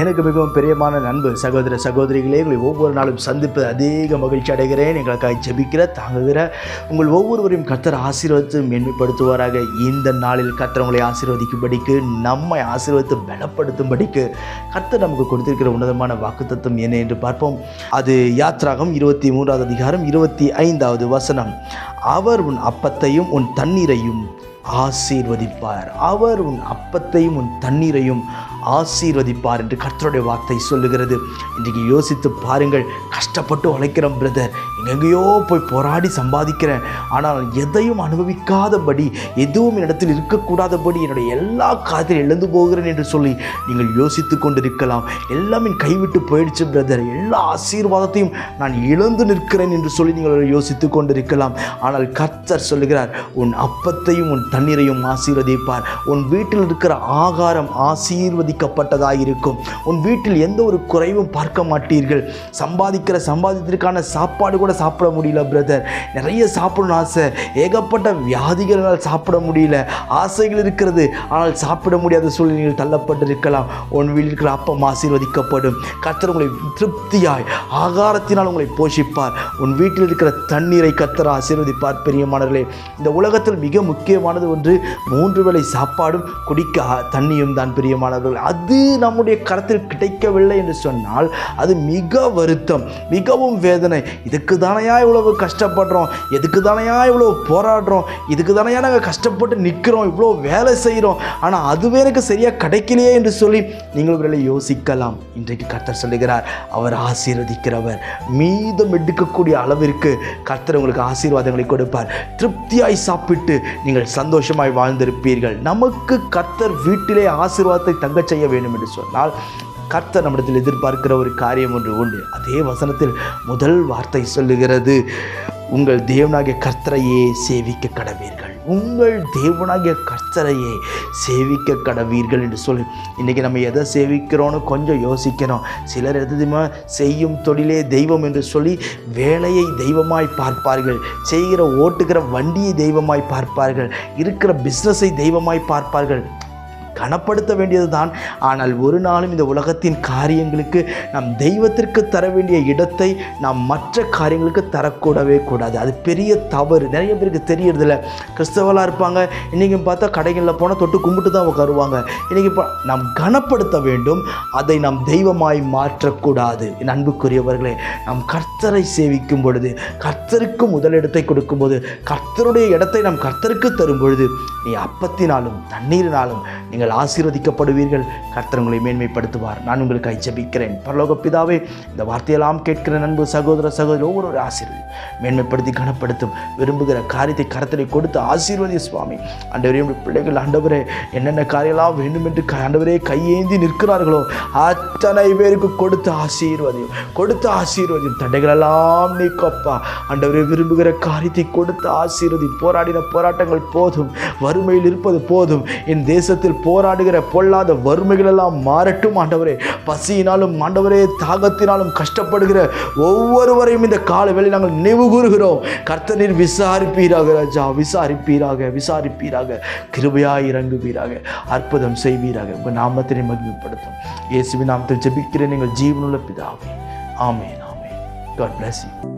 எனக்கு மிகவும் பிரியமான நண்பு சகோதர சகோதரிகளே, உங்களை ஒவ்வொரு நாளும் சந்திப்பது அதிக மகிழ்ச்சி அடைகிறேன். எங்களுக்காக ஜெபிக்கிற தாங்குகிற உங்கள் ஒவ்வொருவரையும் கர்த்தர் ஆசீர்வதித்து மேன்மைப்படுத்துவாராக. இந்த நாளில் கர்த்தர் உங்களை ஆசீர்வதிக்கும்படிக்கு, நம்மை ஆசீர்வதித்து பலப்படுத்தும்படிக்கு கர்த்தர் நமக்கு கொடுத்திருக்கிற உன்னதமான வாக்குத்தத்தம் என்ன என்று பார்ப்போம். அது யாத்ராகம் 23வது அதிகாரம் 25வது வசனம். அவர் உன் அப்பத்தையும் உன் தண்ணீரையும் ஆசீர்வதிப்பார். அவர் உன் அப்பத்தையும் உன் தண்ணீரையும் ஆசீர்வதிப்பார் என்று கர்த்தருடைய வார்த்தை சொல்லுகிறது. இன்றைக்கு யோசித்து பாருங்கள். கஷ்டப்பட்டு உழைக்கிறேன் பிரதர், எங்கெங்கேயோ போய் போராடி சம்பாதிக்கிறேன், ஆனால் எதையும் அனுபவிக்காதபடி, எதுவும் இடத்தில் இருக்கக்கூடாதபடி என்னுடைய எல்லா காரியத்திலும் இழந்து போகிறேன் என்று சொல்லி நீங்கள் யோசித்து கொண்டிருக்கலாம். எல்லாமே கைவிட்டு போயிடுச்சு பிரதர், எல்லா ஆசீர்வாதத்தையும் நான் இழந்து நிற்கிறேன் என்று சொல்லி நீங்கள் யோசித்து கொண்டிருக்கலாம். ஆனால் கர்த்தர் சொல்லுகிறார், உன் அப்பத்தையும் உன் தண்ணீரையும் ஆசீர்வதிப்பார். உன் வீட்டில் இருக்கிற ஆகாரம் ஆசீர்வதிக்கப்பட்டதாயிருக்கும். உன் வீட்டில் எந்த ஒரு குறைவும் பார்க்க மாட்டீர்கள். சம்பாதித்திற்கான சாப்பாடு கூட சாப்பிட முடியல பிரதர், நிறைய சாப்பிடணும் ஆசை, ஏகப்பட்ட வியாதிகளால் சாப்பிட முடியல, ஆசைகள் இருக்கிறது ஆனால் சாப்பிட முடியாத சூழ்நிலையில் தள்ளப்பட்டிருக்கலாம். உன் வீட்டில் இருக்கிற அப்பம் ஆசீர்வதிக்கப்படும். கர்த்தர் உங்களை திருப்தியாய் ஆகாரத்தினால் உங்களை போஷிப்பார். உன் வீட்டில் இருக்கிற தண்ணீரை கர்த்தர் ஆசீர்வதிப்பார். பிரியமானவர்களே, இந்த உலகத்தில் மிக முக்கியமானது ஒன்று 3 வேளை சாப்பாடும் குடிக்க தண்ணியும் தான். பிரியமானவர்கள், அது நம்முடைய கரத்தில் கிடைக்கவில்லை என்று சொன்னால் அது மிக வருத்தம், மிகவும் வேதனை. இதுக்கு தானையா இவ்வளவு கஷ்டப்படுறோம், எதுக்கு தானையா இவ்வளோ போராடுறோம், இதுக்கு தானையா நாங்கள் கஷ்டப்பட்டு நிற்கிறோம், இவ்வளோ வேலை செய்கிறோம், ஆனால் அதுவே எனக்கு சரியாக கிடைக்கலையே என்று சொல்லி நீங்கள் இவர்களை யோசிக்கலாம். இன்றைக்கு கர்த்தர் சொல்லுகிறார், அவர் ஆசீர்வதிக்கிறவர். மீதம் எடுக்கக்கூடிய அளவிற்கு கர்த்தர் உங்களுக்கு ஆசீர்வாதங்களை கொடுப்பார். திருப்தியாய் சாப்பிட்டு நீங்கள் சந்தோஷமாய் வாழ்ந்திருப்பீர்கள். நமக்கு கர்த்தர் வீட்டிலே ஆசீர்வாதத்தை தங்க செய்ய வேண்டும் என்று சொன்னால் கர்த்தர் நம்மிடத்தில் எதிர்பார்க்கிற ஒரு காரியம் ஒன்று உண்டு. அதே வசனத்தில் முதல் வார்த்தை சொல்லுகிறது, உங்கள் தேவனாகிய கர்த்தரையே சேவிக்க கடவீர்கள். உங்கள் தேவனாகிய கர்த்தரையே சேவிக்க கடவீர்கள் என்று சொல்லி இன்றைக்கி நம்ம எதை சேவிக்கிறோன்னு கொஞ்சம் யோசிக்கிறோம். சிலர் எதுவுமே செய்யும் தொழிலே தெய்வம் என்று சொல்லி வேலையை தெய்வமாய் பார்ப்பார்கள், செய்கிற ஓட்டுகிற வண்டியை தெய்வமாய் பார்ப்பார்கள், இருக்கிற பிஸ்னஸை தெய்வமாய் பார்ப்பார்கள். கனப்படுத்த வேண்டியது தான். ஆனால் ஒரு நாளும் இந்த உலகத்தின் காரியங்களுக்கு நாம் தெய்வத்திற்கு தர வேண்டிய இடத்தை நாம் மற்ற காரியங்களுக்கு தரக்கூடவே கூடாது. அது பெரிய தவறு. நிறைய பேருக்கு தெரியறதில்ல. கிறிஸ்தவர்களாக இருப்பாங்க, இன்றைக்கி பார்த்தா கடைகளில் போனால் தொட்டு கும்பிட்டு தான் உட்காருவாங்க. இன்றைக்கி நாம் கனப்படுத்த வேண்டும், அதை நாம் தெய்வமாய் மாற்றக்கூடாது. என் அன்புக்குரியவர்களே, நாம் கர்த்தரை சேவிக்கும் பொழுது, கர்த்தருக்கு முதலிடத்தை கொடுக்கும்போது, கர்த்தருடைய இடத்தை நாம் கர்த்தருக்கு தரும் பொழுது, நீ அப்பத்தினாலும் தண்ணீரினாலும் நீங்கள் ஆசீர்வதிக்கப்படுவீர்கள். கர்த்தர் உங்களை மேன்மைப்படுத்துவார். நான் உங்களுக்கு ஜெபிக்கிறேன். பரலோக பிதாவே, இந்த வார்த்தையெல்லாம் கேட்கிற நண்பு சகோதர சகோதரி ஒவ்வொரு ஆசீர்வதி, மேன்மைப்படுத்தி கனப்படுத்தும். விரும்புகிற காரியத்தை கரத்திலே கொடுத்து ஆசீர்வதி சுவாமி. ஆண்டவரே, பிள்ளைகள் ஆண்டவரே என்னென்ன காரியெல்லாம் வேண்டும் என்று ஆண்டவரே கையேந்தி நிற்கிறார்களோ அத்தனை பேருக்கு கொடுத்து ஆசீர்வதியும். தடைகளெல்லாம் நீக்கப்பா. ஆண்டவரே, விரும்புகிற காரியத்தை கொடுத்து ஆசீர்வதி. போராடின போராட்டங்கள் போதும், வறுமையில் இருப்பது போதும். என் தேசத்தில் போராடுகிற பொல்லாத வறுமைகள் எல்லாம் மாறட்டும் ஆண்டவரே. பசியினாலும் ஆண்டவரே தாகத்தினாலும் கஷ்டப்படுகிற ஒவ்வொருவரையும் இந்த கால வேளை நாங்கள் நினைவு கூறுகிறோம். கர்த்தர் நீர் விசாரிப்பீராக ராஜா, விசாரிப்பீராக, கிருபையாய் இறங்குவீராக, அற்புதம் செய்வீராக. உங்கள் நாமத்தினை மகிமைப்படுத்தும். இயேசுவின் நாமத்தில் ஜெபிக்கிறேன் எங்கள் ஜீவனுள்ள பிதாவே. ஆமென். God bless you.